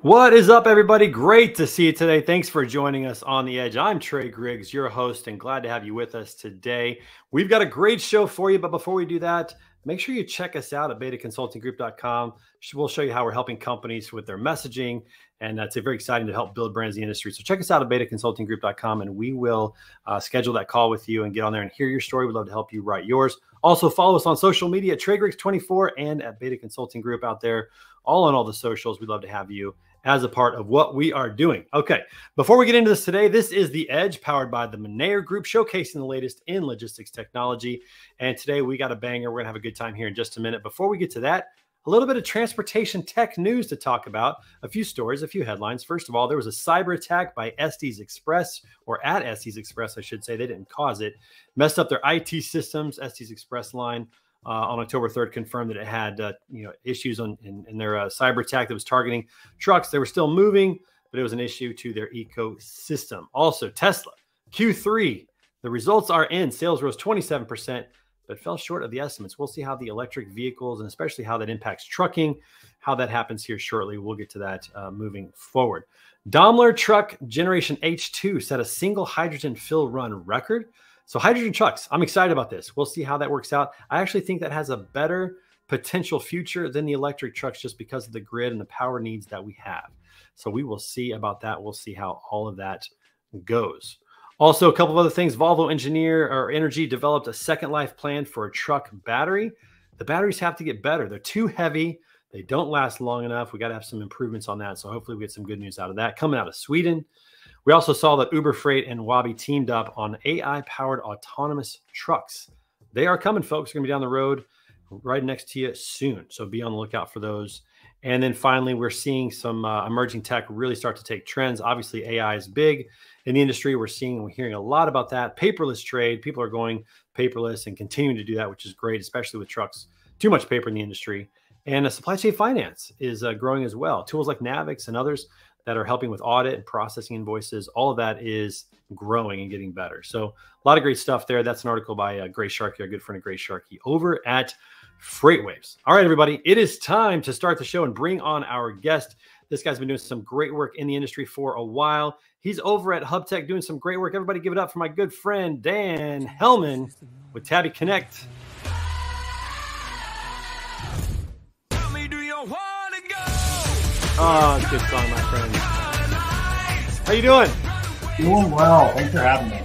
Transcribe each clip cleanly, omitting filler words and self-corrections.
What is up, everybody? Great to see you today. Thanks for joining us on The Edge. I'm Trey Griggs, your host, and glad to have you with us today. We've got a great show for you, but before we do that, make sure you check us out at betaconsultinggroup.com. We'll show you how we're helping companies with their messaging, and that's very exciting to help build brands in the industry. So check us out at betaconsultinggroup.com, and we will schedule that call with you and get on there and hear your story. We'd love to help you write yours. Also, follow us on social media at TreyGriggs24 and at Beta Consulting Group out there, all on all the socials. We'd love to have you as a part of what we are doing. Okay, before we get into this today, this is The Edge, powered by the Menayer Group, showcasing the latest in logistics technology. And today we got a banger. We're gonna have a good time here in just a minute. Before we get to that, a little bit of transportation tech news to talk about, a few stories, a few headlines. First of all, there was a cyber attack by Estes Express, or at Estes Express, I should say. They didn't cause it. Messed up their IT systems. Estes Express line on October 3rd confirmed that it had issues in their cyber attack that was targeting trucks. They were still moving, but it was an issue to their ecosystem. Also, Tesla, Q3, the results are in. Sales rose 27%, but fell short of the estimates. We'll see how the electric vehicles, and especially how that impacts trucking, how that happens here shortly. We'll get to that moving forward. Daimler Truck Generation H2 set a single hydrogen fill run record. So hydrogen trucks, I'm excited about this. We'll see how that works out. I actually think that has a better potential future than the electric trucks just because of the grid and the power needs that we have. So we will see about that. We'll see how all of that goes. Also, a couple of other things. Volvo Energy developed a second life plan for a truck battery. The batteries have to get better. They're too heavy. They don't last long enough. We got to have some improvements on that. So hopefully we get some good news out of that coming out of Sweden. We also saw that Uber Freight and Wabi teamed up on AI-powered autonomous trucks. They are coming, folks. They're going to be down the road right next to you soon. So be on the lookout for those. And then finally, we're seeing some emerging tech really start to take trends. Obviously, AI is big in the industry. We're hearing a lot about that. Paperless trade. People are going paperless and continuing to do that, which is great, especially with trucks. Too much paper in the industry. And supply chain finance is growing as well. Tools like Navix and others that are helping with audit and processing invoices. All of that is growing and getting better. So a lot of great stuff there. That's an article by Grace Sharkey, our good friend of Grace Sharkey, over at FreightWaves. All right, everybody, it is time to start the show and bring on our guest. This guy's been doing some great work in the industry for a while. He's over at Hubtek doing some great work. Everybody give it up for my good friend, Dan Hellman with Tabi Connect. Oh, good song, my friend. How you doing? Doing well. Thanks for having me.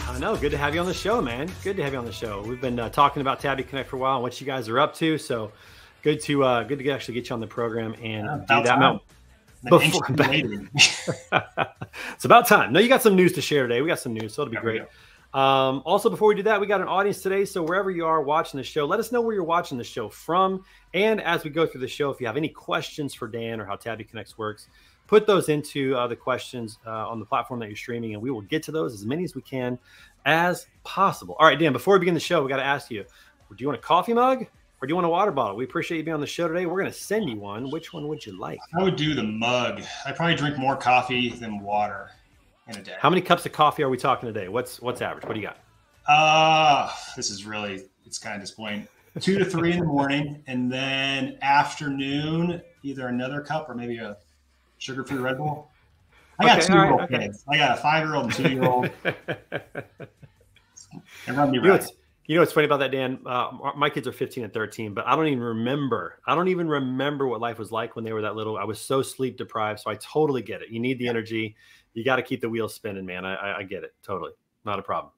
I know. Good to have you on the show, man. Good to have you on the show. We've been talking about Tabi Connect for a while and what you guys are up to. So good to actually get you on the program and do that. It's about time. No, you got some news to share today. We got some news, so it'll be great. Also, before we do that, we got an audience today. So wherever you are watching the show, let us know where you're watching the show from. And as we go through the show, if you have any questions for Dan or how Tabi Connects works, put those into the questions on the platform that you're streaming, and we will get to those, as many as we can as possible. All right, Dan, before we begin the show, we got to ask you, do you want a coffee mug or do you want a water bottle? We appreciate you being on the show today. We're going to send you one. Which one would you like? I would do the mug. I probably drink more coffee than water in a day. How many cups of coffee are we talking today? What's average? What do you got? This is really, it's kind of disappointing. 2 to 3 in the morning, and then afternoon, either another cup or maybe a sugar-free Red Bull. I got 2-year-old kids. I got a 5-year-old and 2-year-old. Everyone be right. You know what's funny about that, Dan? My kids are 15 and 13, but I don't even remember what life was like when they were that little. I was so sleep deprived, so I totally get it. You need the energy. You got to keep the wheels spinning, man. I get it. Totally. Not a problem.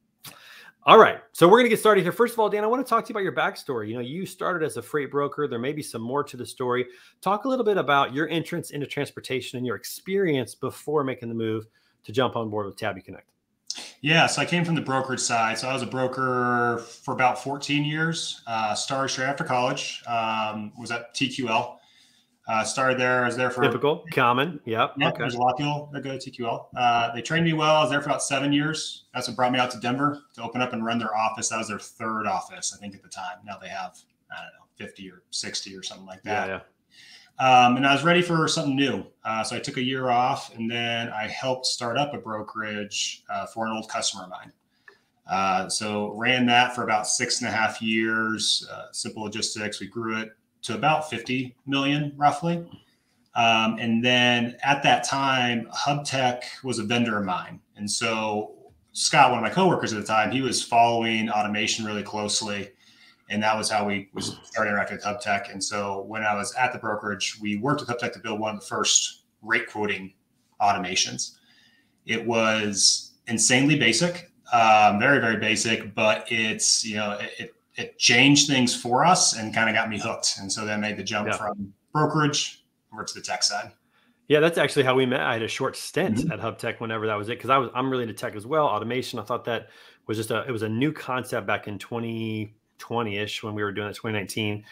All right. So we're going to get started here. First of all, Dan, I want to talk to you about your backstory. You know, you started as a freight broker. There may be some more to the story. Talk a little bit about your entrance into transportation and your experience before making the move to jump on board with Tabi Connect. Yeah. So I came from the brokerage side. So I was a broker for about 14 years. Started straight after college. Was at TQL. Started there. I was there for typical, common. Yep. Yeah. Okay. There's a lot of people that go to TQL. They trained me well. I was there for about 7 years. That's what brought me out to Denver to open up and run their office. That was their third office, I think, at the time. Now they have, I don't know, 50 or 60 or something like that. Yeah. And I was ready for something new. So I took a year off, and then I helped start up a brokerage for an old customer of mine. So ran that for about 6.5 years. Simple Logistics. We grew it to about 50 million roughly. And then at that time, Hubtek was a vendor of mine. And so Scott, one of my coworkers at the time, he was following automation really closely. And that was how we started interacting with Hubtek. And so when I was at the brokerage, we worked with Hubtek to build one of the first rate quoting automations. It was insanely basic, very, very basic, but it's, it changed things for us and kind of got me hooked. And so that made the jump from brokerage over to the tech side. Yeah, that's actually how we met. I had a short stint at Hubtek whenever that was it, because I'm really into tech as well, automation. I thought that was it was a new concept back in 2020-ish when we were doing it, 2019.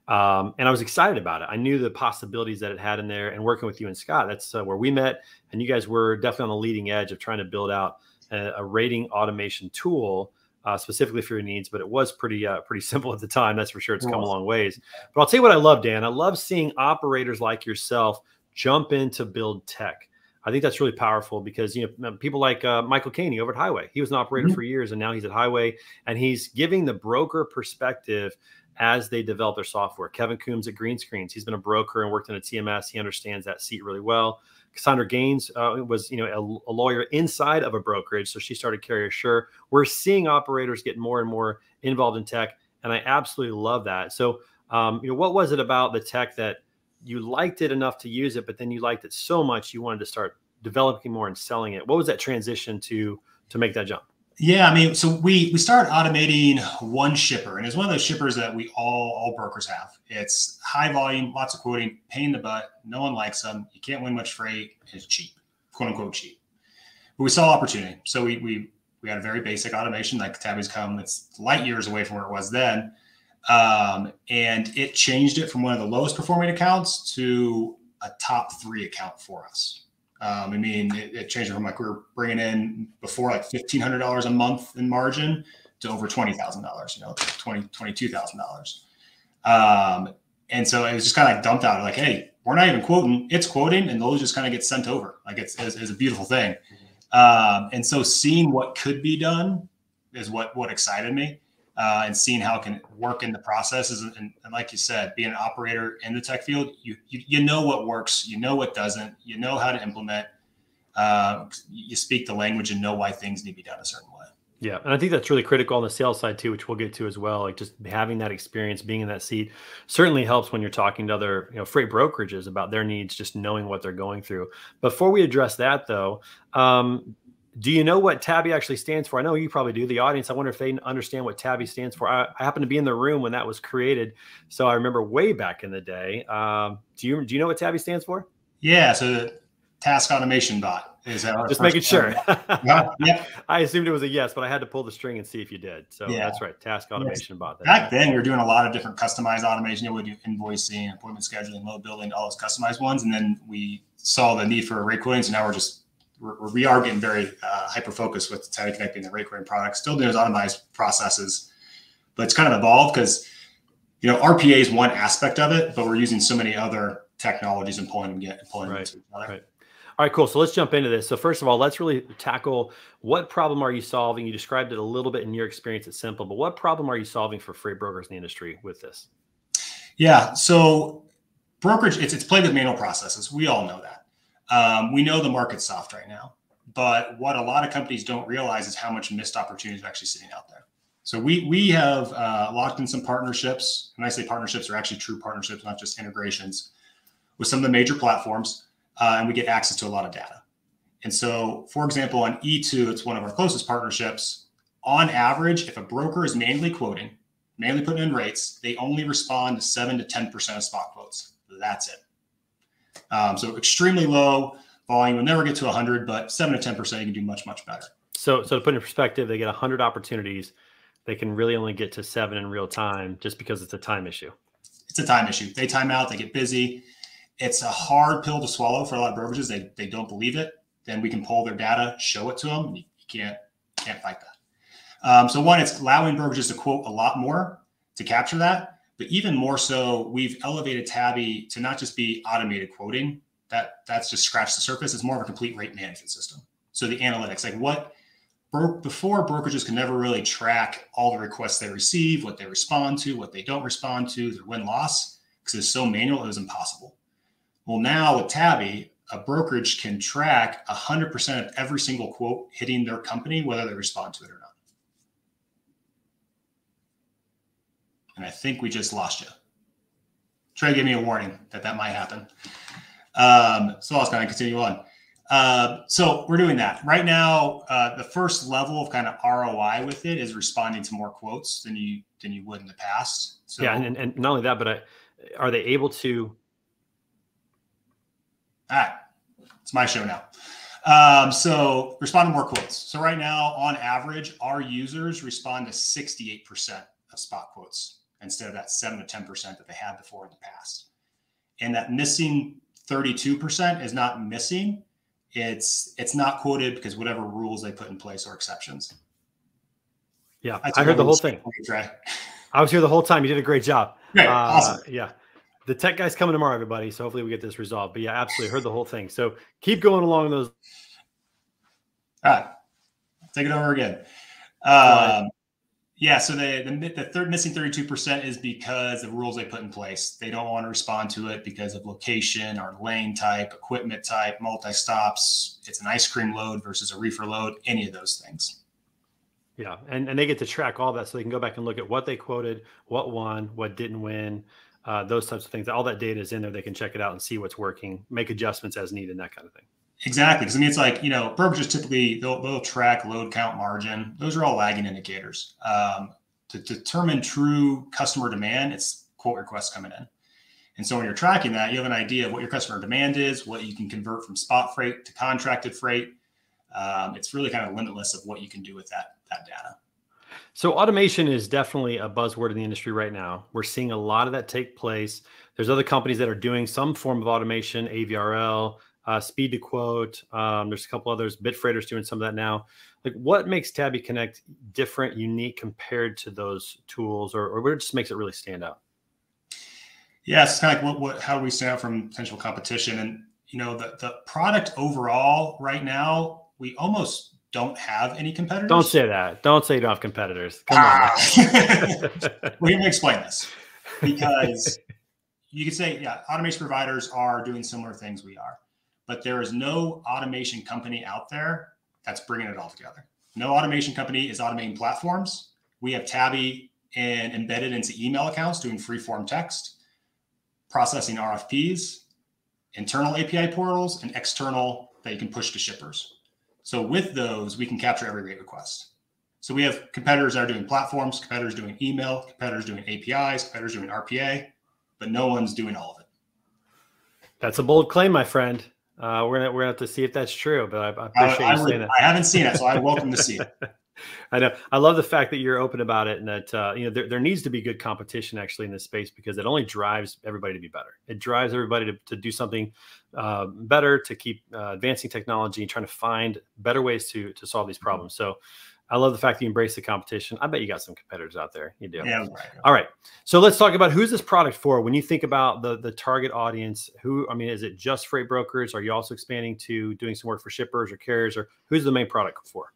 And I was excited about it. I knew the possibilities that it had in there, and working with you and Scott, that's where we met. And you guys were definitely on the leading edge of trying to build out a rating automation tool specifically for your needs, but it was pretty simple at the time. That's for sure. It's come a long ways. But I'll tell you what I love, Dan. I love seeing operators like yourself jump in to build tech. I think that's really powerful because, people like Michael Caney over at Highway, he was an operator for years, and now he's at Highway, and he's giving the broker perspective as they develop their software. Kevin Coombs at Green Screens, he's been a broker and worked in a TMS. He understands that seat really well. Cassandra Gaines was, a lawyer inside of a brokerage, so she started Carrier Sure. We're seeing operators get more and more involved in tech, and I absolutely love that. So, what was it about the tech that you liked it enough to use it, but then you liked it so much you wanted to start developing more and selling it? What was that transition to make that jump? Yeah, so we started automating one shipper, and it's one of those shippers that we all brokers have. It's high volume, lots of quoting, pain in the butt. No one likes them. You can't win much freight. And it's cheap, quote unquote cheap. But we saw opportunity, so we had a very basic automation like Tabi's come. It's light years away from where it was then. And it changed it from one of the lowest performing accounts to a top 3 account for us. It changed it from like we were bringing in before like $1,500 a month in margin to over $20,000, $22,000. And so it was just kind of like dumped out like, hey, we're not even quoting, it's quoting, and those just kind of get sent over. Like it's a beautiful thing. And so seeing what could be done is what excited me. And seeing how it can work in the processes. And like you said, being an operator in the tech field, you know what works, you know what doesn't, you know how to implement, you speak the language and know why things need to be done a certain way. Yeah. And I think that's really critical on the sales side too, which we'll get to as well. Like just having that experience, being in that seat certainly helps when you're talking to other, freight brokerages about their needs, just knowing what they're going through. Before we address that though, do you know what Tabi actually stands for? I know you probably do. The audience, I wonder if they understand what Tabi stands for. I happen to be in the room when that was created, so I remember way back in the day. Do you know what Tabi stands for? Yeah, so the task automation bot is that. Just making sure. Yeah. I assumed it was a yes, but I had to pull the string and see if you did. So that's right, task automation bot. Back then, we were doing a lot of different customized automation. We do invoicing, appointment scheduling, load building, all those customized ones, and then we saw the need for rate quoting. So now we are getting very hyper-focused with Tabi connecting the rate quoting products, still doing those automated processes, but it's kind of evolved because, RPA is one aspect of it, but we're using so many other technologies and pulling them into each other. Right. All right, cool. So let's jump into this. So first of all, let's really tackle what problem are you solving? You described it a little bit in your experience. It's simple, but what problem are you solving for freight brokers in the industry with this? Yeah, so brokerage, it's played with manual processes. We all know that. We know the market's soft right now, but what a lot of companies don't realize is how much missed opportunities are actually sitting out there. So we have locked in some partnerships, and I say partnerships are actually true partnerships, not just integrations, with some of the major platforms, and we get access to a lot of data. And so, for example, on E2, it's one of our closest partnerships. On average, if a broker is manually quoting, manually putting in rates, they only respond to 7 to 10% of spot quotes. That's it. So extremely low volume. We'll never get to 100, but 7 to 10%, you can do much, much better. So to put in perspective, they get 100 opportunities. They can really only get to 7 in real time just because it's a time issue. It's a time issue. They time out, they get busy. It's a hard pill to swallow for a lot of brokerages. They don't believe it. Then we can pull their data, show it to them. You can't fight that. So one, it's allowing brokerages to quote a lot more to capture that. But even more so, we've elevated Tabi to not just be automated quoting. That's just scratched the surface. It's more of a complete rate management system. So the analytics, like before brokerages could never really track all the requests they receive, what they respond to, what they don't respond to, their win-loss, because it's so manual, it was impossible. Well, now with Tabi, a brokerage can track 100% of every single quote hitting their company, whether they respond to it or not. And I think we just lost you. Trey gave me a warning that that might happen. So I was going to continue on. So we're doing that right now. The first level of kind of ROI with it is responding to more quotes than you would in the past. So, yeah, and not only that, but are they able to? All right, it's my show now. So respond to more quotes. So right now, on average, our users respond to 68% of spot quotes instead of that 7 to 10% that they had before in the past. And that missing 32% is not missing. It's not quoted because whatever rules they put in place are exceptions. Yeah, I heard the whole thing. I was here the whole time. You did a great job. Great, awesome. Yeah. The tech guy's coming tomorrow, everybody. So hopefully we get this resolved. But yeah, absolutely heard the whole thing. So keep going along those. All right, take it over again. Yeah, so the third missing 32% is because of rules they put in place. They don't want to respond to it because of location or lane type, equipment type, multi-stops. It's an ice cream load versus a reefer load, any of those things. Yeah, and they get to track all that so they can go back and look at what they quoted, what won, what didn't win, those types of things. All that data is in there. They can check it out and see what's working, make adjustments as needed, that kind of thing. Exactly. Because I mean, it's like, brokerages typically they'll track load count, margin. Those are all lagging indicators. To determine true customer demand, it's quote requests coming in. And so when you're tracking that, you have an idea of what your customer demand is, what you can convert from spot freight to contracted freight. It's really kind of limitless of what you can do with that data. So automation is definitely a buzzword in the industry right now. We're seeing a lot of that take place. There's other companies that are doing some form of automation, AVRL, speed to quote. There's a couple others. Bitfreighter's doing some of that now. Like, what makes Tabi Connect different, unique compared to those tools, or what just makes it really stand out? Yeah, it's kind of like how do we stand out from potential competition? And the product overall right now, we almost don't have any competitors. Don't say that. Don't say you don't have competitors. Come on. Well, let me explain this, because you could say, yeah, automation providers are doing similar things we are. But there is no automation company out there that's bringing it all together. No automation company is automating platforms. We have Tabi and embedded into email accounts doing free-form text, processing RFPs, internal API portals, and external that you can push to shippers. So with those, we can capture every rate request. So we have competitors that are doing platforms, competitors doing email, competitors doing APIs, competitors doing RPA, but no one's doing all of it. That's a bold claim, my friend. We're gonna have to see if that's true, but I appreciate you saying that. I haven't seen it, so I welcome to see it. I know. I love the fact that you're open about it, and that there needs to be good competition actually in this space, because it only drives everybody to be better. It drives everybody to do something better, to keep advancing technology and trying to find better ways to solve these problems. So I love the fact that you embrace the competition. I bet you got some competitors out there. You do. Yeah, right. All right. So let's talk about who's this product for. When you think about the target audience, is it just freight brokers? Are you also expanding to doing some work for shippers or carriers, or who's the main product for?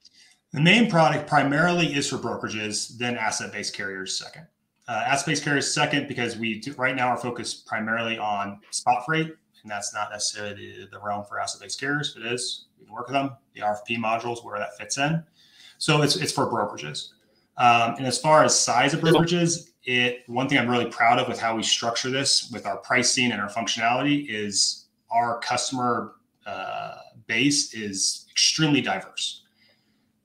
The main product primarily is for brokerages, then asset-based carriers second. Asset-based carriers second, because right now are focused primarily on spot freight, and that's not necessarily the realm for asset-based carriers. It is. We can work with them. The RFP modules, where that fits in. So it's for brokerages. And as far as size of brokerages, one thing I'm really proud of with how we structure this with our pricing and our functionality is our customer base is extremely diverse.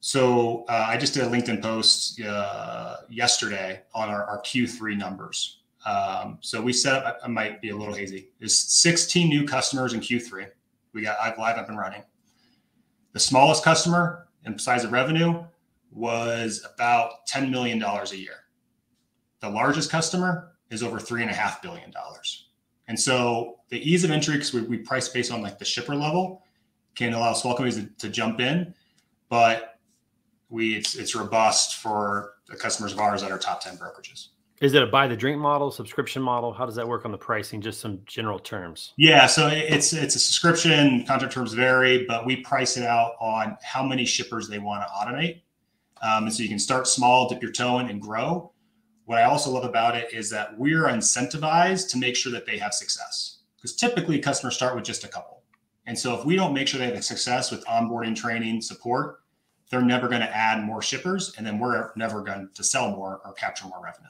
So I just did a LinkedIn post yesterday on our Q3 numbers. So we set up, I might be a little hazy. There's 16 new customers in Q3. I've live up and running. The smallest customer in size of revenue was about $10 million a year. The largest customer is over $3.5 billion. And so the ease of entry, because we price based on like the shipper level, can allow small companies to jump in, but it's robust for the customers of ours that are top 10 brokerages. Is it a buy the drink model, subscription model? How does that work on the pricing? Just some general terms. Yeah, so it's a subscription. Contract terms vary, but we price it out on how many shippers they want to automate. And so you can start small, dip your toe in, and grow. What I also love about it is that we're incentivized to make sure that they have success. because typically customers start with just a couple. And so if we don't make sure they have success with onboarding, training, support, they're never going to add more shippers, and then we're never going to sell more or capture more revenue.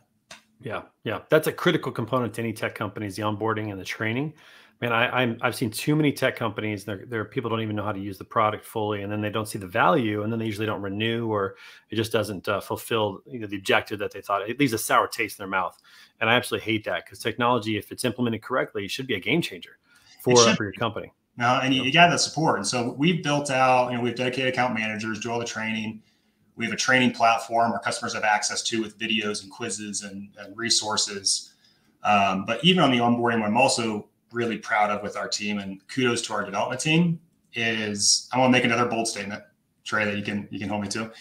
Yeah. Yeah. That's a critical component to any tech companies, the onboarding and the training. Man, I've seen too many tech companies. There people don't even know how to use the product fully, and then they don't see the value, and then they usually don't renew, or it just doesn't fulfill the objective that they thought. It leaves a sour taste in their mouth, and I absolutely hate that, because technology, if it's implemented correctly, should be a game changer for your company. No, and you got that support. And so we've built out, we have dedicated account managers, do all the training. We have a training platform our customers have access to with videos and quizzes and resources. But even on the onboarding, what I'm also really proud of with our team, and kudos to our development team, is I want to make another bold statement, Trey, that you can hold me to.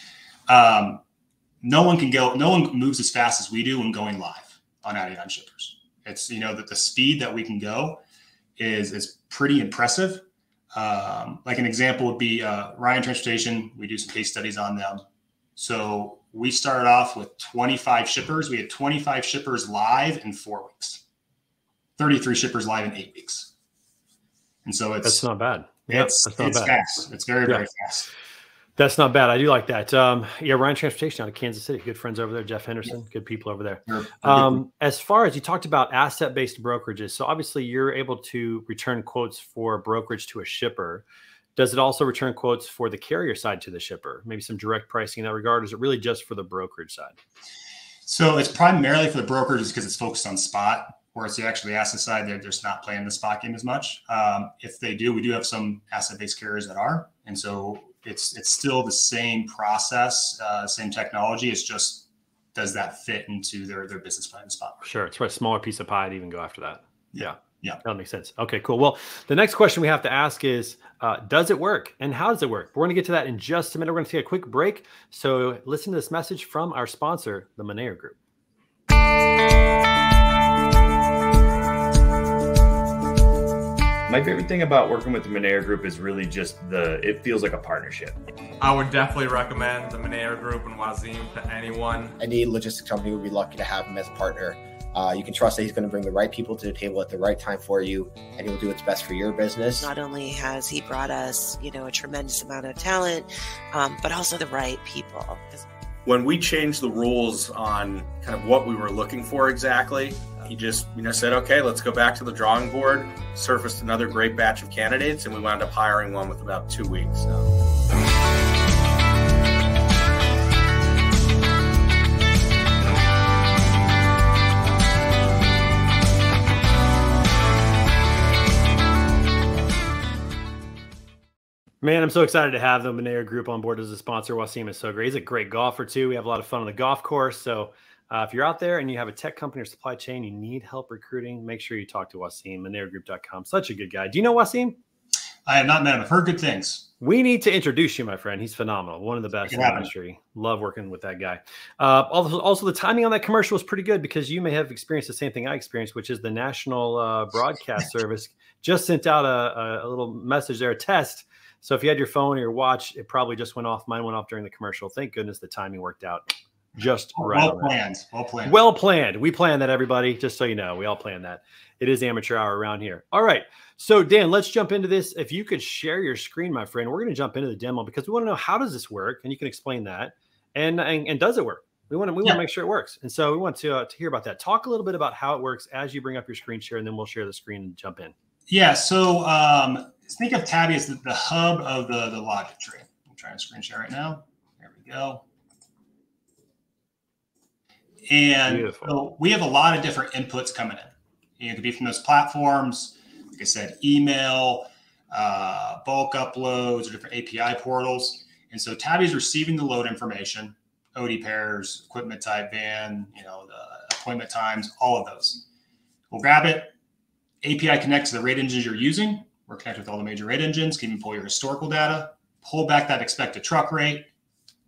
No one moves as fast as we do when going live on adding on shippers. It's, that the speed that we can go is pretty impressive. Like an example would be Ryan Transportation. We do some case studies on them. So we started off with 25 shippers. We had 25 shippers live in 4 weeks, 33 shippers live in 8 weeks. And so that's not bad. It's fast. It's very, very fast. That's not bad. I do like that. Ryan Transportation out of Kansas City. Good friends over there. Jeff Henderson, good people over there. As far as you talked about asset-based brokerages, so obviously you're able to return quotes for brokerage to a shipper. Does it also return quotes for the carrier side to the shipper? Maybe some direct pricing in that regard? Or is it really just for the brokerage side? So it's primarily for the brokerages because it's focused on spot, whereas the actually asset side, they're just not playing the spot game as much. If they do, we do have some asset-based carriers that are. And so it's still the same process, same technology. It's just, does that fit into their business plan and spot? Sure. It's a smaller piece of pie to even go after that. Yeah. That makes sense. Okay, cool. Well, the next question we have to ask is, does it work, and how does it work? We're going to get to that in just a minute. We're going to take a quick break. So listen to this message from our sponsor, the Monero Group. My favorite thing about working with the Monero Group is really just it feels like a partnership. I would definitely recommend the Monero Group and Wasim to anyone. Any logistics company would be lucky to have him as a partner. You can trust that he's going to bring the right people to the table at the right time for you, and he'll do what's best for your business. Not only has he brought us, a tremendous amount of talent, but also the right people. When we changed the rules on kind of what we were looking for exactly, he just said, okay, let's go back to the drawing board, surfaced another great batch of candidates, and we wound up hiring one with about 2 weeks. Man, I'm so excited to have the Monero Group on board as a sponsor. Wasim is so great. He's a great golfer too. We have a lot of fun on the golf course. So if you're out there and you have a tech company or supply chain, you need help recruiting, make sure you talk to Wasim, monerogroup.com. Such a good guy. Do you know Wasim? I have not met him. I've heard good things. We need to introduce you, my friend. He's phenomenal. One of the best in the industry. Love working with that guy. Also, the timing on that commercial was pretty good, because you may have experienced the same thing I experienced, which is the National Broadcast Service just sent out a little message there, a test. So if you had your phone or your watch, it probably just went off. Mine went off during the commercial. Thank goodness the timing worked out just right. Well planned. We planned that, everybody, just so you know. We all planned that. It is amateur hour around here. All right. So, Dan, let's jump into this. If you could share your screen, my friend, we're going to jump into the demo, because we want to know, how does this work? And you can explain that. And does it work? We want to make sure it works. And so we want to hear about that. Talk a little bit about how it works as you bring up your screen share, and then we'll share the screen and jump in. Yeah. So think of Tabi as the hub of the logic tree. I'm trying to screen share right now. There we go. And so we have a lot of different inputs coming in. It could be from those platforms, like I said, email, bulk uploads, or different API portals. And so Tabi is receiving the load information, OD pairs, equipment type, van, the appointment times, all of those. We'll grab it. API connect to the rate engines you're using. We're connected with all the major rate engines. Can even pull your historical data, pull back that expected truck rate,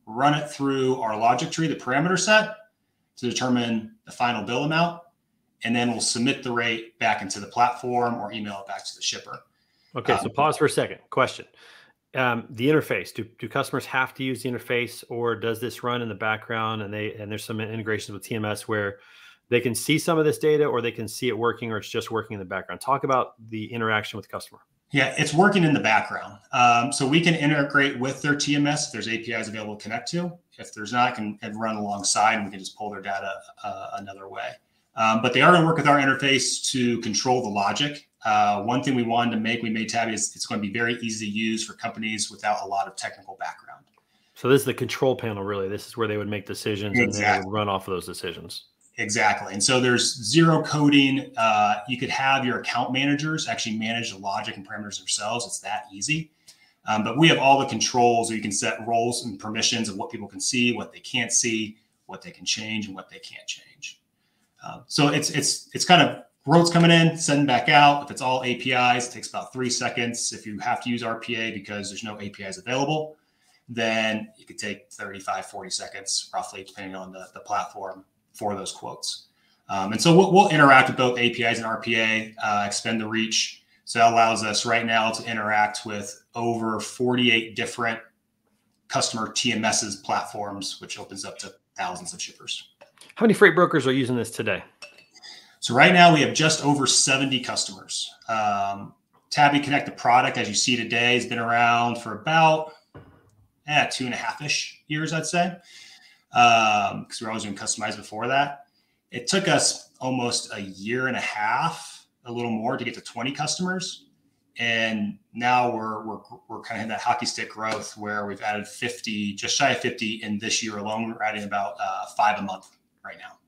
run it through our logic tree, the parameter set, to determine the final bill amount. And then we'll submit the rate back into the platform or email it back to the shipper. Okay, so pause for a second. Question. The interface, do customers have to use the interface, or does this run in the background, and there's some integrations with TMS where they can see some of this data, or they can see it working, or it's just working in the background. Talk about the interaction with customer. Yeah, it's working in the background. So we can integrate with their TMS if there's APIs available to connect to. If there's not, can run alongside, and we can just pull their data another way. But they are going to work with our interface to control the logic. One thing we wanted to make, we made Tabi, is it's going to be very easy to use for companies without a lot of technical background. So this is the control panel, really. This is where they would make decisions, and they would run off of those decisions. Exactly. And so there's zero coding. You could have your account managers actually manage the logic and parameters themselves. It's that easy. But we have all the controls, so you can set roles and permissions of what people can see, what they can't see, what they can change, and what they can't change. So it's kind of roads coming in, sending back out. If it's all APIs, it takes about 3 seconds. If you have to use RPA because there's no APIs available, then it could take 35, 40 seconds, roughly, depending on the platform for those quotes. And so we'll interact with both APIs and RPA, expand the reach. So that allows us right now to interact with over 48 different customer TMS's platforms, which opens up to thousands of shippers. How many freight brokers are using this today? So right now we have just over 70 customers. Tabi Connect, the product, as you see today, has been around for about 2.5-ish years, I'd say. Because we're always doing customized before that. It took us almost a year and a half, a little more, to get to 20 customers. And now we're kind of in that hockey stick growth where we've added 50, just shy of 50 in this year alone. We're adding about 5 a month right now.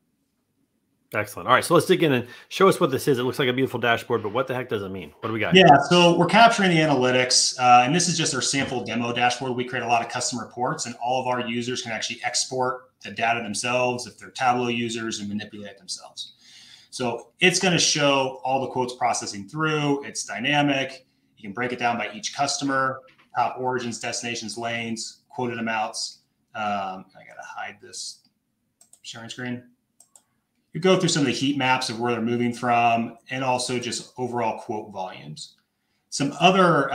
Excellent. All right, so let's dig in and show us what this is. It looks like a beautiful dashboard, but what the heck does it mean? What do we got? Yeah, so we're capturing the analytics, and this is just our sample demo dashboard. We create a lot of custom reports, and all of our users can actually export the data themselves if they're Tableau users and manipulate it themselves. So it's going to show all the quotes processing through. It's dynamic. You can break it down by each customer, top origins, destinations, lanes, quoted amounts. I got to hide this sharing screen. You go through some of the heat maps of where they're moving from, and also just overall quote volumes. Some other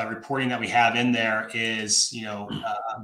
reporting that we have in there is,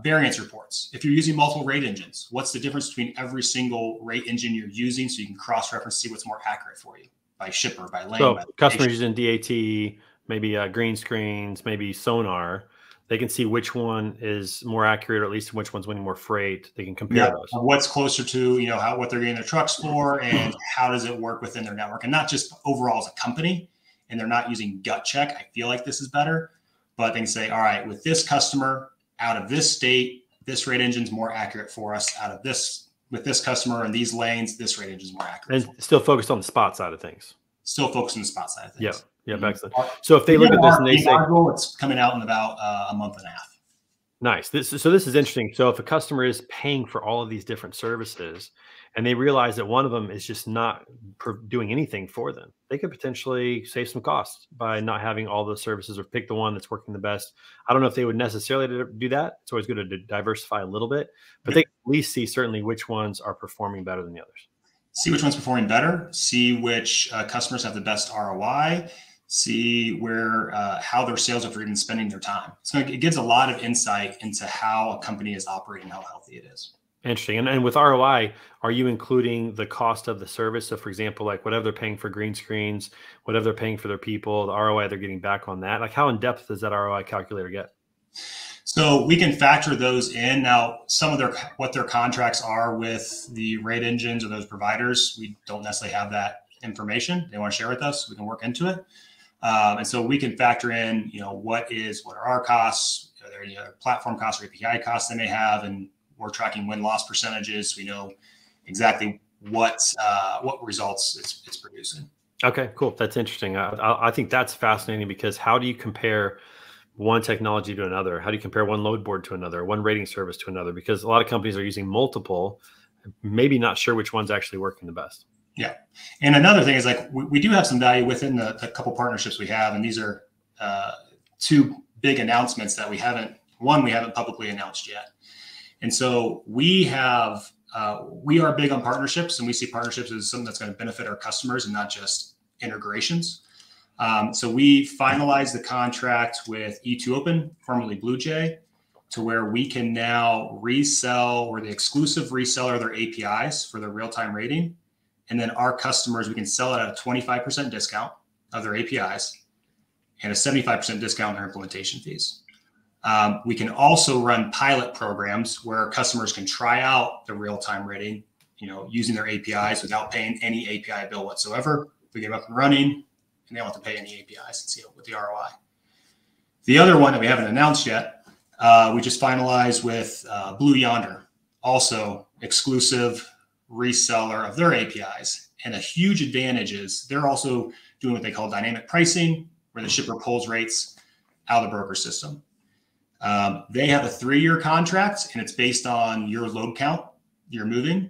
variance reports. If you're using multiple rate engines, what's the difference between every single rate engine you're using, so you can cross-reference, see what's more accurate for you by shipper, by lane. So by customers using DAT, maybe green screens, maybe sonar. They can see which one is more accurate, or at least which one's winning more freight. They can compare those. What's closer to, what they're getting their trucks for, and how does it work within their network, and not just overall as a company. And they're not using gut check. I feel like this is better, but they can say, all right, with this customer out of this state, this rate engine's more accurate for us. Out of this, with this customer and these lanes, this rate engine's more accurate. And still focused on the spot side of things. Still focused on the spot side of things. Yeah. Yeah, excellent. So if they look at this and they say, it's coming out in about a month and a half. Nice. This is interesting. So if a customer is paying for all of these different services, and they realize that one of them is just not doing anything for them, they could potentially save some costs by not having all those services, or pick the one that's working the best. I don't know if they would necessarily do that. It's always good to diversify a little bit, but they can at least see certainly which ones are performing better than the others. See which one's performing better, see which customers have the best ROI, see where how their sales are even spending their time. So it gives a lot of insight into how a company is operating, how healthy it is. Interesting. And with ROI, are you including the cost of the service? So for example, like whatever they're paying for green screens, whatever they're paying for their people, the ROI they're getting back on that, like how in depth does that ROI calculator get? So we can factor those in. Now, some of what their contracts are with the rate engines or those providers, we don't necessarily have that information. They want to share with us, we can work into it. And so we can factor in, what are our costs? Are there any other platform costs or API costs they may have? And we're tracking win-loss percentages. So we know exactly what results it's producing. Okay, cool. That's interesting. I think that's fascinating, because how do you compare one technology to another? How do you compare one load board to another, one rating service to another? Because a lot of companies are using multiple, maybe not sure which one's actually working the best. Yeah. And another thing is, like, we do have some value within the couple partnerships we have. And these are two big announcements that we haven't publicly announced yet. And so we are big on partnerships, and we see partnerships as something that's going to benefit our customers and not just integrations. So we finalized the contract with E2Open, formerly BlueJay, to where we can now resell, or the exclusive reseller of their APIs for their real-time rating. And then our customers, we can sell it at a 25% discount of their APIs and a 75% discount on their implementation fees. We can also run pilot programs where customers can try out the real-time rating, using their APIs without paying any API bill whatsoever. We get them up and running, and they don't have to pay any APIs and see it with the ROI. The other one that we haven't announced yet, we just finalized with Blue Yonder, also exclusive reseller of their APIs. And a huge advantage is they're also doing what they call dynamic pricing, where the shipper pulls rates out of the broker system. They have a 3-year contract, and it's based on your load count you're moving.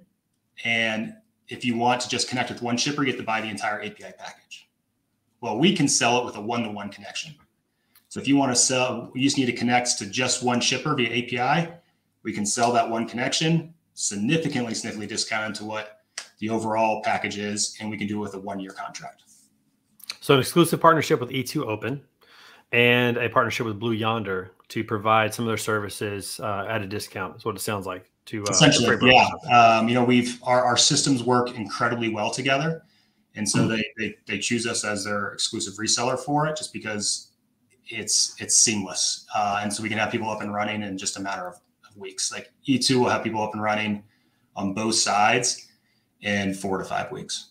And if you want to just connect with one shipper, you have to buy the entire API package. Well, we can sell it with a one-to-one connection. So if you want to sell, you just need to connect to just one shipper via API. We can sell that one connection, significantly discounted to what the overall package is, and we can do it with a 1-year contract. So an exclusive partnership with E2 Open and a partnership with Blue Yonder to provide some of their services at a discount is what it sounds like. To essentially, yeah. Our systems work incredibly well together, and so they choose us as their exclusive reseller for it, just because it's seamless, and so we can have people up and running in just a matter of weeks. Like E2 will have people up and running on both sides in 4 to 5 weeks.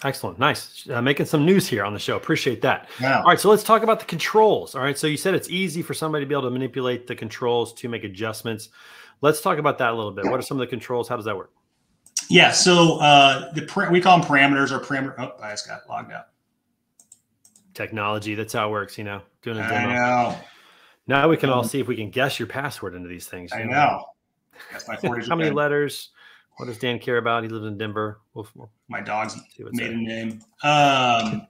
Excellent. Nice. Making some news here on the show. Appreciate that. Yeah. All right. So let's talk about the controls. All right. So you said it's easy for somebody to be able to manipulate the controls to make adjustments. Let's talk about that a little bit. What are some of the controls? How does that work? Yeah. So we call them parameters or parameter. Oh, I just got logged out. Technology. That's how it works, doing a demo. I know. Now we can all see if we can guess your password into these things. I know. That's my 4-digit How many letters? What does Dan care about? He lives in Denver. My dog's maiden name. All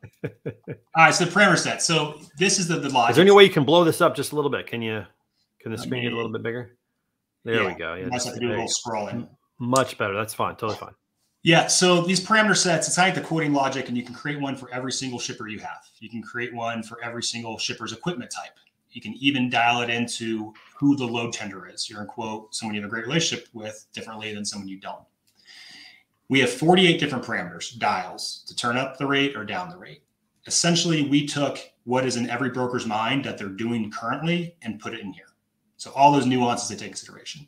right, so the parameter set. So this is the logic. Is there any way you can blow this up just a little bit? Can the screen get a little bit bigger? There we go. Yeah, you must have to do a little scrolling. Much better. That's fine. Totally fine. Yeah. So these parameter sets, it's like the quoting logic, and you can create one for every single shipper you have. You can create one for every single shipper's equipment type. You can even dial it into who the load tender is. You're in quote someone you have a great relationship with differently than someone you don't. We have 48 different parameters, dials, to turn up the rate or down the rate. Essentially, we took what is in every broker's mind that they're doing currently and put it in here. So all those nuances they take consideration.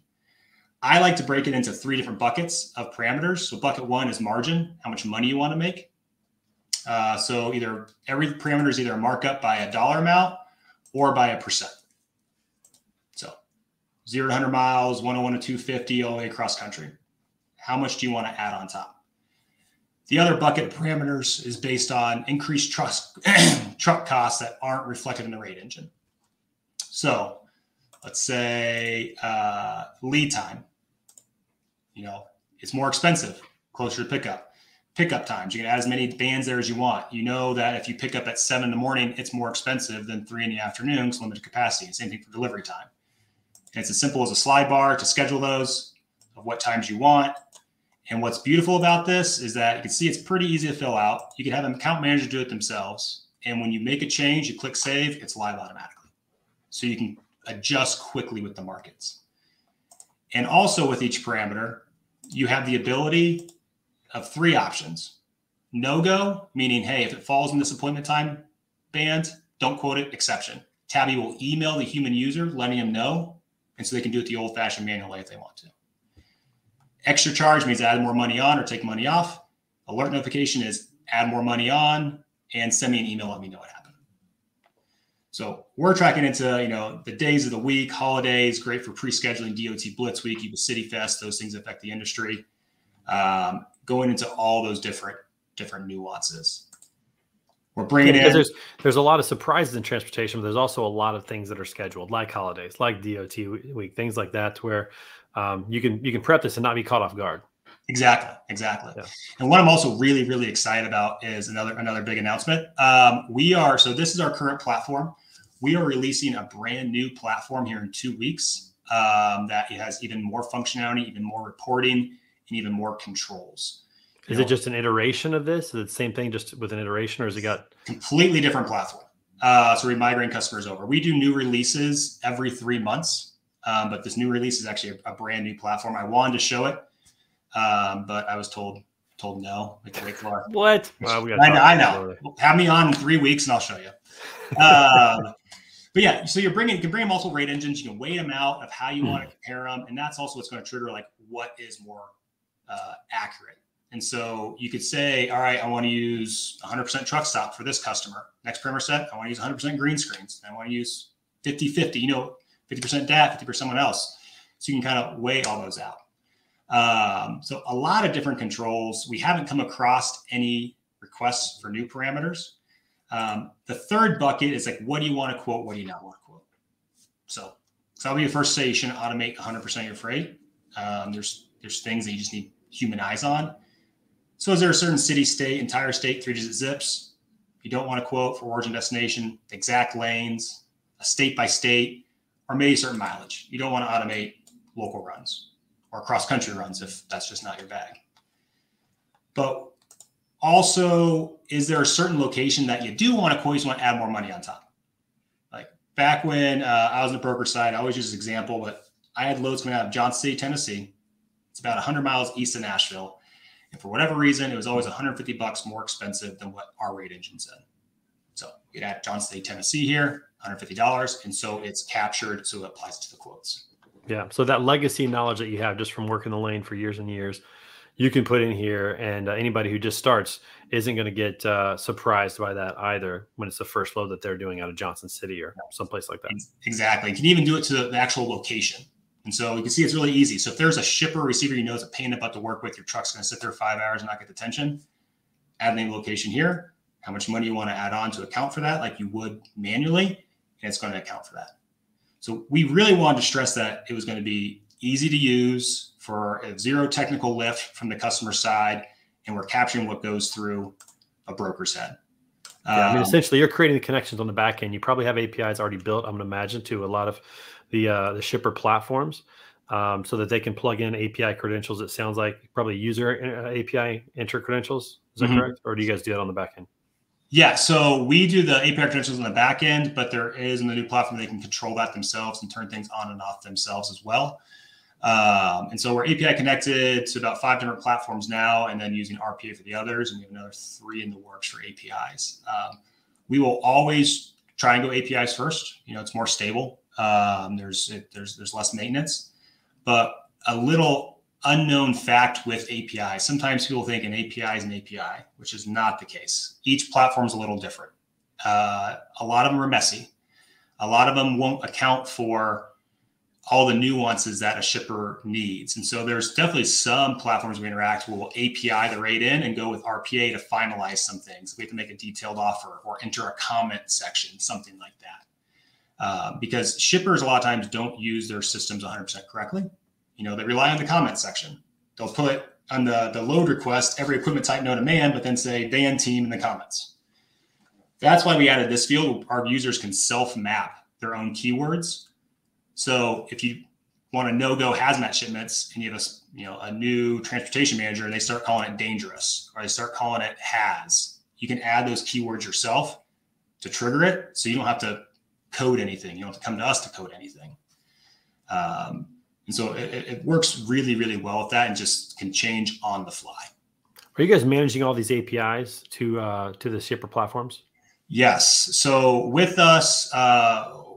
I like to break it into 3 different buckets of parameters. So bucket 1 is margin, how much money you want to make. So either every parameter is either a markup by a dollar amount or by a percent. So 0 to 100 miles, 101 to 250, all the way across country. How much do you want to add on top? The other bucket of parameters is based on increased truck costs that aren't reflected in the rate engine. So let's say lead time. It's more expensive, closer to pickup. Pickup times, you can add as many bands there as you want. You know that if you pick up at 7 in the morning, it's more expensive than 3 in the afternoon, because limited capacity. Same thing for delivery time. And it's as simple as a slide bar to schedule those of what times you want. And what's beautiful about this is that you can see it's pretty easy to fill out. You can have an account manager do it themselves. And when you make a change, you click save, it's live automatically. So you can adjust quickly with the markets. And also with each parameter, you have the ability of 3 options. No-go, meaning, hey, if it falls in this appointment time band, don't quote it, exception. Tabi will email the human user letting them know, and so they can do it the old-fashioned manual way if they want to. Extra charge means add more money on or take money off. Alert notification is add more money on and send me an email, let me know what happened. So we're tracking into, the days of the week, holidays, great for pre-scheduling DOT Blitz Week, even City Fest, those things affect the industry. Going into all those different nuances. We're bringing in. Because there's a lot of surprises in transportation, but there's also a lot of things that are scheduled, like holidays, like DOT Week, things like that, where you can prep this and not be caught off guard. Exactly. Yeah. And what I'm also really, really excited about is another big announcement. So this is our current platform. We are releasing a brand new platform here in 2 weeks that has even more functionality, even more reporting, and even more controls. Is it just an iteration of this? Is it the same thing, just with an iteration, or has it got completely different platform? So we're migrating customers over. We do new releases every 3 months. but this new release is actually a brand new platform. I wanted to show it, but I was told no. We can wait for it. What? Well, I know. Have me on in 3 weeks and I'll show you. But yeah, so you can bring multiple rate engines. You can weigh them out of how you want to compare them, and that's also what's going to trigger like what is more accurate. And so you could say, all right, I want to use 100% truck stop for this customer. Next parameter set, I want to use 100% green screens. I want to use 50-50, 50% DAT, 50% someone else. So you can kind of weigh all those out. So a lot of different controls. We haven't come across any requests for new parameters. The third bucket is like, what do you want to quote? What do you not want to quote? So I'll be the first to say you shouldn't automate 100% of your freight. There's things that you just need human eyes on. So is there a certain city, state, entire state, 3-digit zips? You don't want to quote for origin, destination, exact lanes, a state by state, or maybe certain mileage. You don't want to automate local runs or cross-country runs if that's just not your bag. But also, is there a certain location that you do want to quote, you just want to add more money on top? Like back when I was on the broker side, I always use this example, but I had loads coming out of Johnson City, Tennessee. It's about 100 miles east of Nashville. And for whatever reason, it was always $150 more expensive than what our rate engine said. So we'd add Johnson City, Tennessee here, $150. And so it's captured, so it applies to the quotes. Yeah. So that legacy knowledge that you have just from working the lane for years and years, you can put in here, and anybody who just starts isn't going to get surprised by that either when it's the first load that they're doing out of Johnson City or someplace like that. Exactly. You can even do it to the actual location. And so you can see it's really easy. So if there's a shipper or receiver you know is a pain in the butt to work with, your truck's going to sit there 5 hours and not get attention, add the location here, how much money you want to add on to account for that, like you would manually, and it's going to account for that. So we really wanted to stress that it was going to be easy to use for a zero technical lift from the customer side, and we're capturing what goes through a broker's head. Yeah, I mean, essentially, you're creating the connections on the back end. You probably have APIs already built, I'm going to imagine, to a lot of the shipper platforms, so that they can plug in API credentials. It sounds like probably user API enter credentials. Is that correct? Or do you guys do that on the back end? Yeah, so we do the API credentials on the back end, but there is in the new platform, they can control that themselves and turn things on and off themselves as well. And so we're API connected to about 5 different platforms now, and then using RPA for the others. And we have another 3 in the works for APIs. We will always try and go APIs first. It's more stable. There's less maintenance, but a little unknown fact with API. Sometimes people think an API is an API, which is not the case. Each platform is a little different. A lot of them are messy. A lot of them won't account for all the nuances that a shipper needs. And so there's definitely some platforms we interact with will API the rate in and go with RPA to finalize some things. We have to make a detailed offer or enter a comment section, something like that. Because shippers a lot of times don't use their systems 100% correctly. They rely on the comment section. They'll put on the load request every equipment type known to man, but then say van team in the comments. That's why we added this field. Our users can self-map their own keywords. So if you want to no-go hazmat shipments and you have a new transportation manager and they start calling it dangerous or they start calling it has, you can add those keywords yourself to trigger it. So you don't have to code anything. You don't have to come to us to code anything. And so it works really, really well with that and just can change on the fly. Are you guys managing all these APIs to the shipper platforms? Yes. So with us,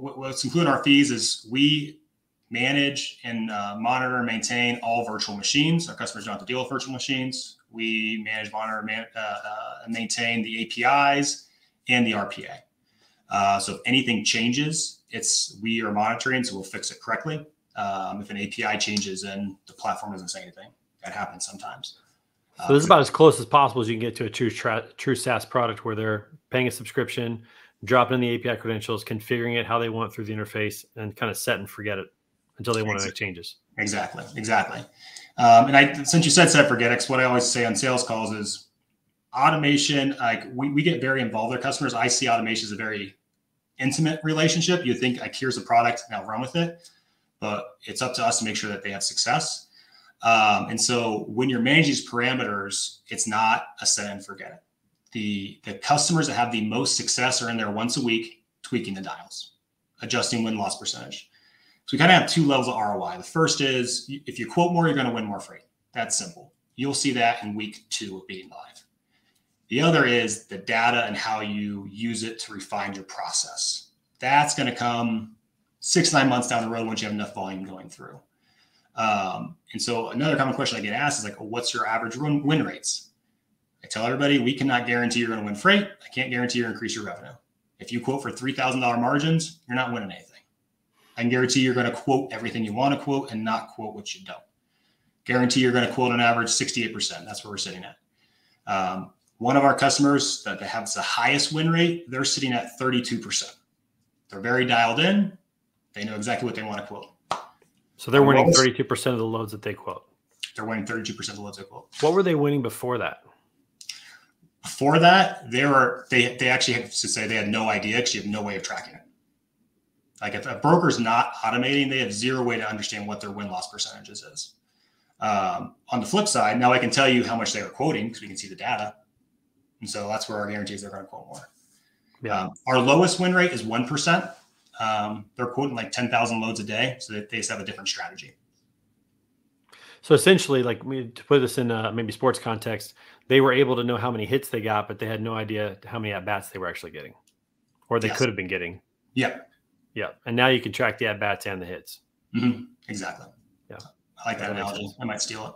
what's included in our fees is we manage and monitor and maintain all virtual machines. Our customers don't have to deal with virtual machines. We manage, monitor, and maintain the APIs and the RPA. So if anything changes, we are monitoring, so we'll fix it correctly. If an API changes and the platform doesn't say anything, that happens sometimes. So this is about as close as possible as you can get to a true SaaS product where they're paying a subscription, dropping in the API credentials, configuring it how they want through the interface, and kind of set and forget it until they want to make changes. Exactly. And since you said set forget it, what I always say on sales calls is automation. Like we get very involved with our customers. I see automation as a very intimate relationship. You think like here's a product, now run with it. But it's up to us to make sure that they have success. And so when you're managing these parameters, it's not a set and forget it. The customers that have the most success are in there once a week, tweaking the dials, adjusting win-loss percentage. So we kind of have two levels of ROI. The first is if you quote more, you're going to win more freight. That's simple. You'll see that in week 2 of being live. The other is the data and how you use it to refine your process. That's going to come 6 to 9 months down the road once you have enough volume going through. And so another common question I get asked is like, well, what's your average win rates? I tell everybody, we cannot guarantee you're going to win freight. I can't guarantee you're increase your revenue. If you quote for $3,000 margins, you're not winning anything. I can guarantee you're going to quote everything you want to quote and not quote what you don't. Guarantee you're going to quote on average 68%. That's where we're sitting at. One of our customers that has the highest win rate, they're sitting at 32%. They're very dialed in. They know exactly what they want to quote. So they're winning 32% of the loads that they quote. They're winning 32% of the loads they quote. What were they winning before that? Before that, they actually have to say they had no idea because you have no way of tracking it. Like if a broker's not automating, they have zero way to understand what their win-loss percentages is. On the flip side, now I can tell you how much they were quoting because we can see the data. And so that's where our guarantee is they're going to quote more. Yeah. Our lowest win rate is 1%. They're quoting like 10,000 loads a day. So they just have a different strategy. So essentially, like to put this in maybe sports context, they were able to know how many hits they got, but they had no idea how many at-bats they were actually getting or they could have been getting. Yep. Yeah. And now you can track the at-bats and the hits. Mm-hmm. Exactly. Yeah. I like that analogy. I might steal it.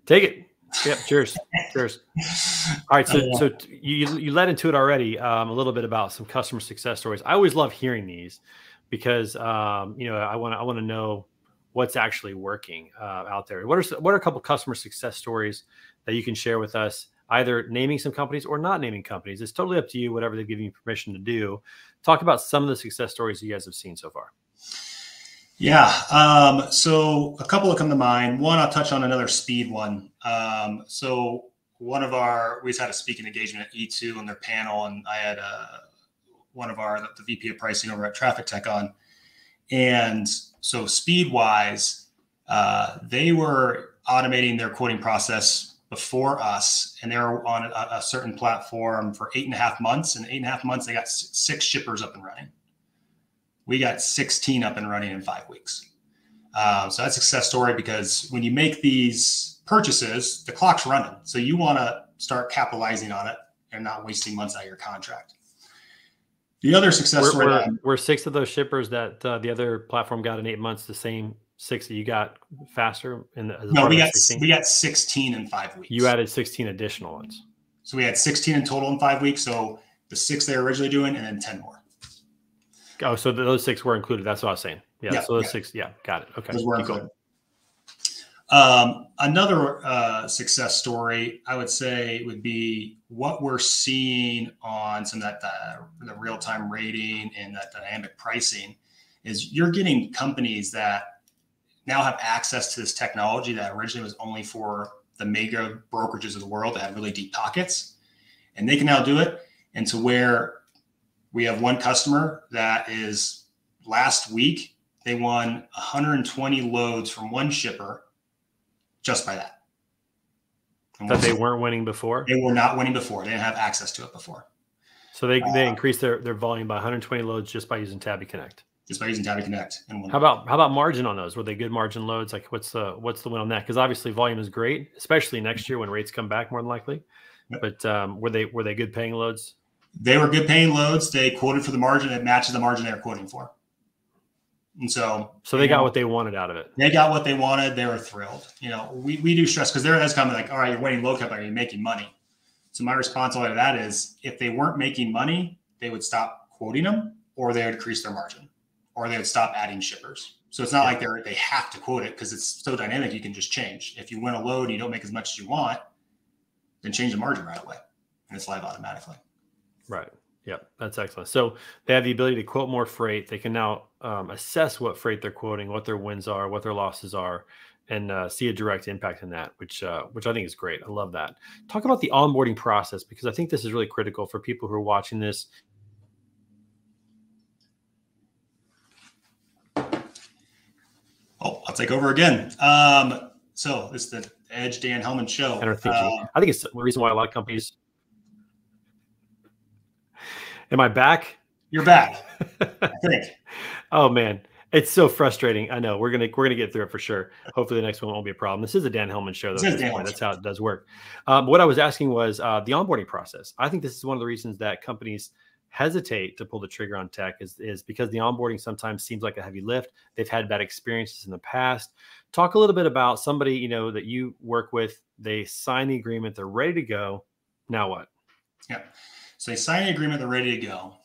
Take it. Yep. Cheers. Cheers. All right. So you led into it already a little bit about some customer success stories. I always love hearing these because, I want to know what's actually working out there. What are a couple customer success stories that you can share with us, either naming some companies or not naming companies? It's totally up to you, whatever they've given you permission to do. Talk about some of the success stories you guys have seen so far. Yeah. So a couple that come to mind. One, I'll touch on another speed one. So we just had a speaking engagement at E2 on their panel, and I had the VP of pricing over at Traffic Tech on. And so speed wise, they were automating their quoting process before us, and they were on a certain platform for 8.5 months. In 8.5 months, they got 6 shippers up and running. We got 16 up and running in 5 weeks. So that's a success story because when you make these purchases, the clock's running. So you want to start capitalizing on it and not wasting months out of your contract. The other success story. Were 6 of those shippers that the other platform got in 8 months the same 6 that you got faster? No, we got 16 in 5 weeks. You added 16 additional ones. So we had 16 in total in 5 weeks. So the 6 they were originally doing, and then 10 more. Oh, so those 6 were included. That's what I was saying. Yeah. So those 6. Yeah. Got it. Okay. Those were included. Another success story I would say would be what we're seeing on some of that the real-time rating and that dynamic pricing is you're getting companies that now have access to this technology that originally was only for the mega brokerages of the world that have really deep pockets, and they can now do it. And to where we have one customer that is last week, they won 120 loads from one shipper just by that. That they weren't winning before? They were not winning before. They didn't have access to it before. So they increased their volume by 120 loads just by using Tabi Connect. Just by using Tabi Connect. And how about margin on those? Were they good margin loads? Like what's the win on that? Because obviously volume is great, especially next year when rates come back more than likely. Yep. But were they good paying loads? They were good paying loads. They quoted for the margin that matches the margin they were quoting for. And so they got what they wanted out of it. They got what they wanted. They were thrilled. We do stress because that's kind of like, all right, you're winning low cap, are you making money? So my response to that is if they weren't making money, they would stop quoting them, or they would increase their margin, or they would stop adding shippers. So it's not like they have to quote it because it's so dynamic. You can just change. If you win a load and you don't make as much as you want, then change the margin right away, and it's live automatically. Right. Yep. That's excellent. So they have the ability to quote more freight. They can now assess what freight they're quoting, what their wins are, what their losses are, and see a direct impact in that, which I think is great. I love that. Talk about the onboarding process, because I think this is really critical for people who are watching this. Oh, I'll take over again. So this is the Edge Dan Hellman show. I think it's the reason why a lot of companies. Am I back? You're back, I think. Oh man, It's so frustrating. I know we're gonna get through it for sure. Hopefully the next one won't be a problem. This is a Dan Hellman show, though. At this point. That's how it does work. What I was asking was the onboarding process. I think this is one of the reasons that companies hesitate to pull the trigger on tech is because the onboarding sometimes seems like a heavy lift. They've had bad experiences in the past. Talk a little bit about somebody that you work with. They sign the agreement. They're ready to go. Now what? Yeah. So they sign the agreement. They're ready to go.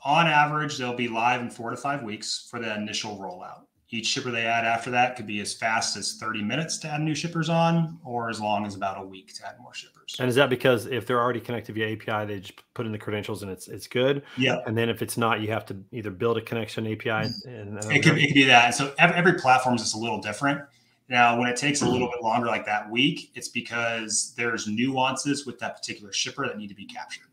On average, they'll be live in 4 to 5 weeks for the initial rollout. Each shipper they add after that could be as fast as 30 minutes to add new shippers on, or as long as about a week to add more shippers. And is that because if they're already connected via API, they just put in the credentials and it's good? Yeah. And then if it's not, you have to either build a connection API. And it could be that. And so every platform is just a little different. Now, when it takes a little bit longer, like that week, it's because there's nuances with that particular shipper that need to be captured.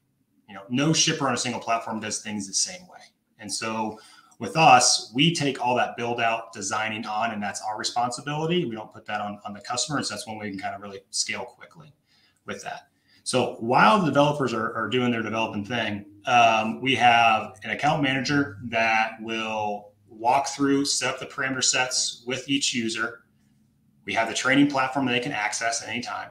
No shipper on a single platform does things the same way. And so with us, we take all that build out, designing on, and that's our responsibility. We don't put that on the customer. So that's when we can kind of really scale quickly with that. So while the developers are doing their developing thing, we have an account manager that will walk through, set up the parameter sets with each user. We have the training platform that they can access at any time.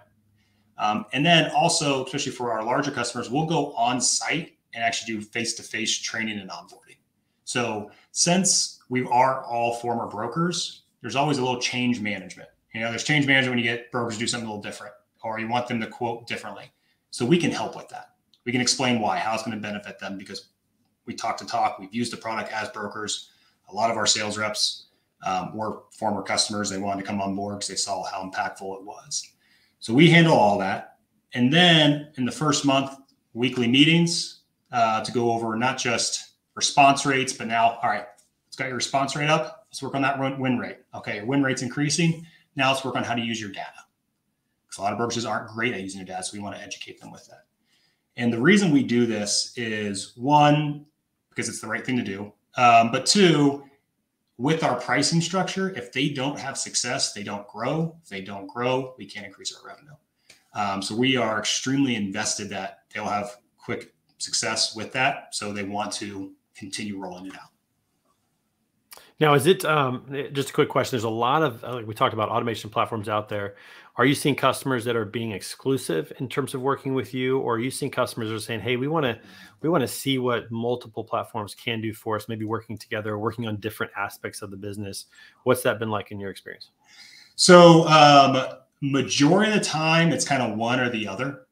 And then also, especially for our larger customers, we'll go on site and actually do face-to-face training and onboarding. So since we are all former brokers, there's always a little change management. There's change management when you get brokers to do something a little different, or you want them to quote differently. So we can help with that. We can explain why, how it's going to benefit them, because we talk. We've used the product as brokers. A lot of our sales reps were former customers. They wanted to come on board because they saw how impactful it was. So we handle all that. And then in the first month, weekly meetings to go over not just response rates, but now, all right, let's got your response rate up. Let's work on that win rate. Okay, your win rate's increasing. Now let's work on how to use your data. Because a lot of brokers aren't great at using their data, so we want to educate them with that. And the reason we do this is, one, because it's the right thing to do. But two, with our pricing structure, if they don't have success, they don't grow. If they don't grow, we can't increase our revenue. So we are extremely invested that they'll have quick success with that. So they want to continue rolling it out. Now, is it just a quick question? There's a lot of, like we talked about, automation platforms out there. Are you seeing customers that are being exclusive in terms of working with you, or are you seeing customers that are saying, "Hey, we want to see what multiple platforms can do for us, maybe working together, or working on different aspects of the business"? What's that been like in your experience? So, majority of the time, it's kind of one or the other.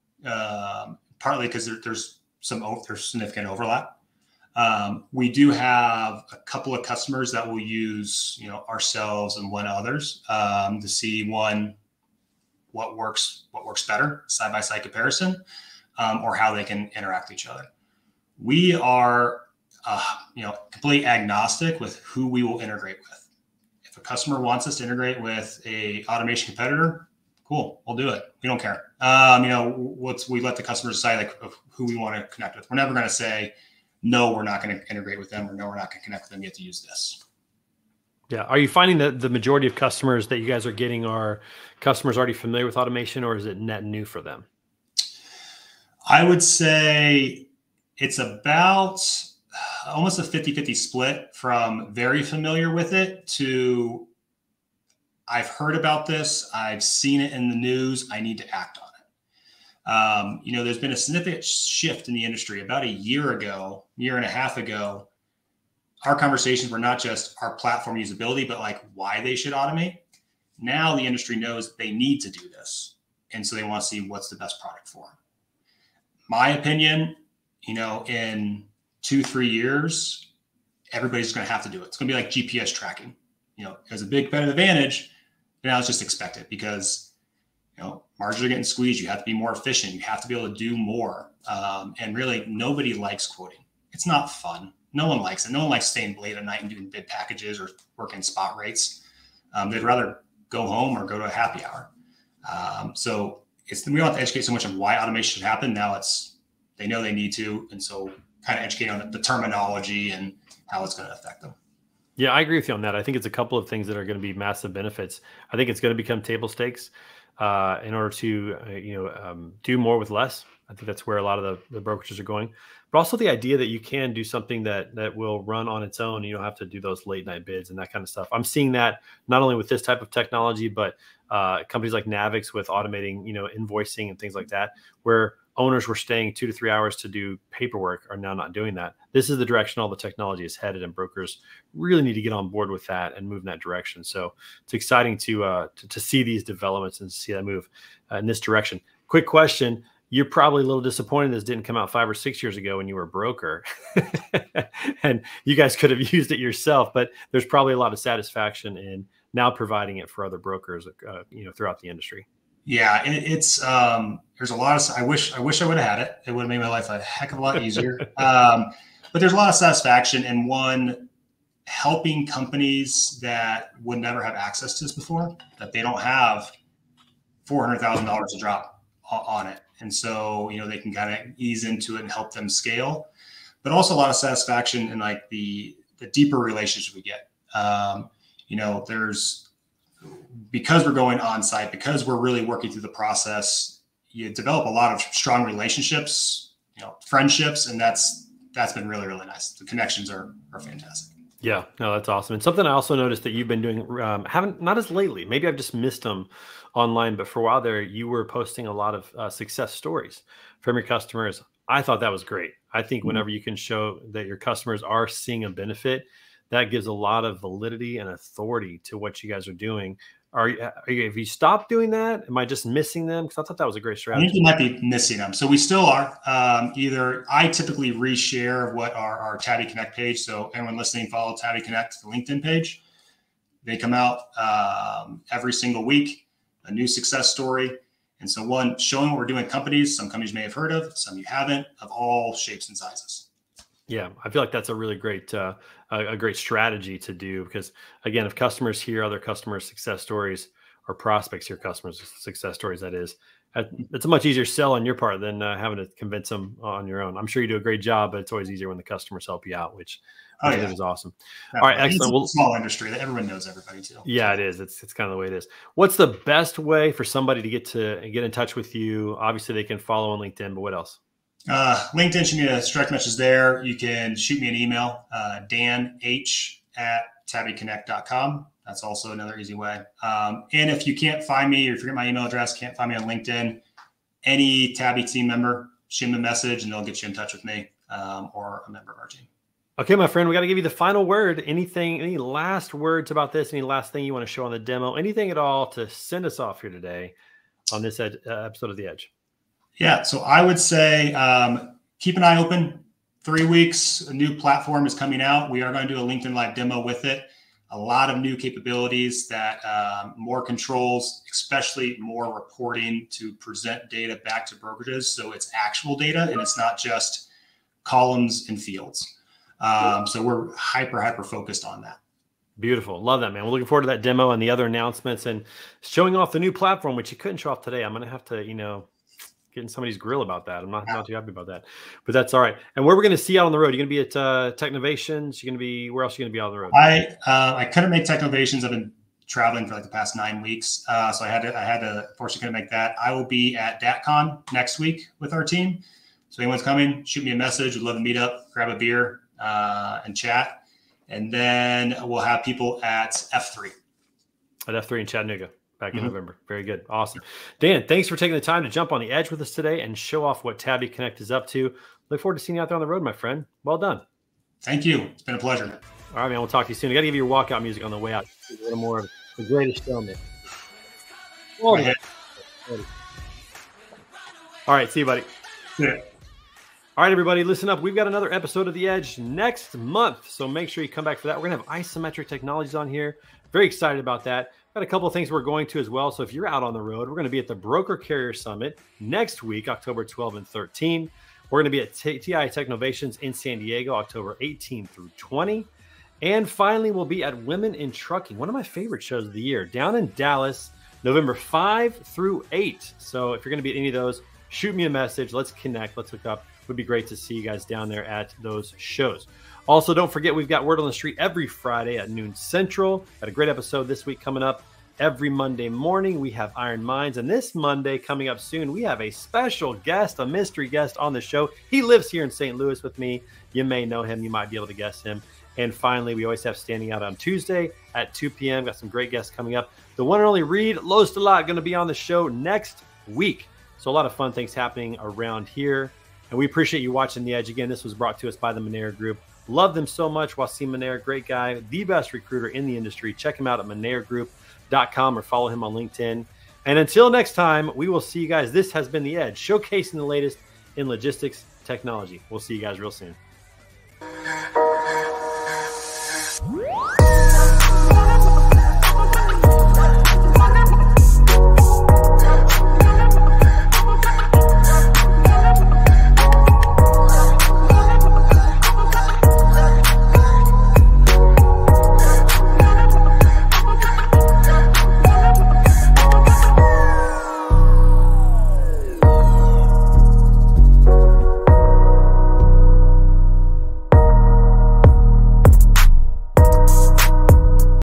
Partly because there's significant overlap. We do have a couple of customers that will use, ourselves and one others to see what works better, side-by-side comparison, or how they can interact with each other. We are, completely agnostic with who we will integrate with. If a customer wants us to integrate with a automation competitor, cool, we'll do it. We don't care. We let the customer decide of who we want to connect with. We're never going to say, no, we're not going to integrate with them, or no, we're not going to connect with them. You have to use this. Yeah. Are you finding that the majority of customers that you guys are getting are customers already familiar with automation, or is it net new for them? I would say it's about almost a 50-50 split from very familiar with it to I've heard about this. I've seen it in the news. I need to act on it. There's been a significant shift in the industry. About a year and a half ago, our conversations were not just our platform usability, but like why they should automate. Now the industry knows they need to do this. And so they want to see what's the best product for them. My opinion, in 2-3 years, everybody's going to have to do it. It's going to be like GPS tracking. There's a big competitive advantage. Now it's just expected because, margins are getting squeezed. You have to be more efficient. You have to be able to do more. And really, nobody likes quoting. It's not fun. No one likes it. No one likes staying late at night and doing bid packages or working spot rates. They'd rather go home or go to a happy hour. So we don't have to educate so much on why automation should happen. Now they know they need to. And so kind of educate on the terminology and how it's going to affect them. Yeah, I agree with you on that. I think it's a couple of things that are going to be massive benefits. I think it's going to become table stakes in order to, do more with less. I think that's where a lot of the brokerages are going. but also the idea that you can do something that will run on its own. You don't have to do those late night bids and that kind of stuff. I'm seeing that not only with this type of technology, but companies like Navix with automating, invoicing and things like that, where owners were staying 2 to 3 hours to do paperwork are now not doing that. This is the direction all the technology is headed, and brokers really need to get on board with that and move in that direction. So it's exciting to see these developments and see that move in this direction. Quick question. You're probably a little disappointed this didn't come out 5 or 6 years ago when you were a broker and you guys could have used it yourself, but there's probably a lot of satisfaction in now providing it for other brokers, throughout the industry. Yeah, it's there's a lot of. I wish I would have had it. It would have made my life a heck of a lot easier. But there's a lot of satisfaction in one helping companies that would never have access to this before, that they don't have $400,000 to drop on it, and so they can kind of ease into it and help them scale. But also a lot of satisfaction in like the deeper relationships we get. There's. Because we're going on site, because we're really working through the process, you develop a lot of strong relationships, friendships, and that's been really, really nice. The connections are fantastic. Yeah, no, that's awesome. And something I also noticed that you've been doing, not as lately, maybe I've just missed them online, but for a while there, you were posting a lot of success stories from your customers. I thought that was great. I think whenever you can show that your customers are seeing a benefit, that gives a lot of validity and authority to what you guys are doing. Have you stopped doing that? Am I just missing them? Because I thought that was a great strategy. I think you might be missing them. So we still are. Either I typically reshare what our Tabi Connect page. So anyone listening, follow Tabi Connect, the LinkedIn page. They come out every single week, a new success story. And so one, showing what we're doing with companies. Some companies may have heard of, some you haven't, of all shapes and sizes. Yeah, I feel like that's a really great a great strategy to do, because again, if customers hear other customers' success stories, or prospects hear customers' success stories, it's a much easier sell on your part than having to convince them on your own. I'm sure you do a great job, but it's always easier when the customers help you out, which I think is awesome. Definitely. All right, excellent. It's a small industry that everyone knows everybody too. Yeah, it is. It's kind of the way it is. What's the best way for somebody to get in touch with you? Obviously, they can follow on LinkedIn, but what else? LinkedIn, shoot me a direct message there. You can shoot me an email, danh@tabiconnect.com. That's also another easy way. And if you can't find me, or if you forget my email address, can't find me on LinkedIn, any Tabi team member, shoot them a message and they'll get you in touch with me or a member of our team. Okay, my friend, we got to give you the final word. Any last words about this? Any last thing you want to show on the demo? Anything at all to send us off here today on this episode of The Edge? Yeah, so I would say keep an eye open. 3 weeks, a new platform is coming out. We are going to do a LinkedIn Live demo with it. A lot of new capabilities that more controls, especially more reporting to present data back to brokerages. So it's actual data and it's not just columns and fields. So we're hyper focused on that. Beautiful. Love that, man. We're looking forward to that demo and the other announcements and showing off the new platform, which you couldn't show off today. I'm going to have to, get in somebody's grill about that. I'm not too happy about that, but that's all right. And where we're going to see you out on the road? You're going to be at Technovations. You're going to be, where else are you going to be out on the road? I couldn't make Technovations. I've been traveling for like the past 9 weeks. So I had to fortunately couldn't make that. I will be at DatCon next week with our team. So anyone's coming, shoot me a message. We'd love to meet up, grab a beer and chat. And then we'll have people at F3. At F3 in Chattanooga. Back in November. Very good. Awesome. Dan, thanks for taking the time to jump on the edge with us today and show off what Tabi Connect is up to. Look forward to seeing you out there on the road, my friend. Well done. Thank you. It's been a pleasure. All right, man. We'll talk to you soon. I got to give you your walkout music on the way out. A little more of the greatest showman. All right. See you, buddy. Yeah. All right, everybody, listen up. We've got another episode of The Edge next month, so make sure you come back for that. We're going to have isometric technologies on here. Very excited about that. Got a couple of things we're going to as well. So if you're out on the road, we're going to be at the Broker Carrier Summit next week, October 12 and 13. We're going to be at TI Technovations in San Diego, October 18 through 20. And finally, we'll be at Women in Trucking, one of my favorite shows of the year, down in Dallas, November 5 through 8. So if you're going to be at any of those, shoot me a message. Let's connect. Let's hook up. It would be great to see you guys down there at those shows. Also, don't forget, we've got Word on the Street every Friday at noon Central. Got a great episode this week coming up. Every Monday morning, we have Iron Minds. And this Monday, coming up soon, we have a special guest, a mystery guest on the show. He lives here in St. Louis with me. You may know him. You might be able to guess him. And finally, we always have Standing Out on Tuesday at 2 p.m. Got some great guests coming up. The one and only Reed Lostelot going to be on the show next week. So a lot of fun things happening around here. And we appreciate you watching The Edge. Again, this was brought to us by the Monero Group. Love them so much. Wasim Monero, great guy, the best recruiter in the industry. Check him out at monerogroup.com or follow him on LinkedIn. And until next time, we will see you guys. This has been The Edge, showcasing the latest in logistics technology. We'll see you guys real soon.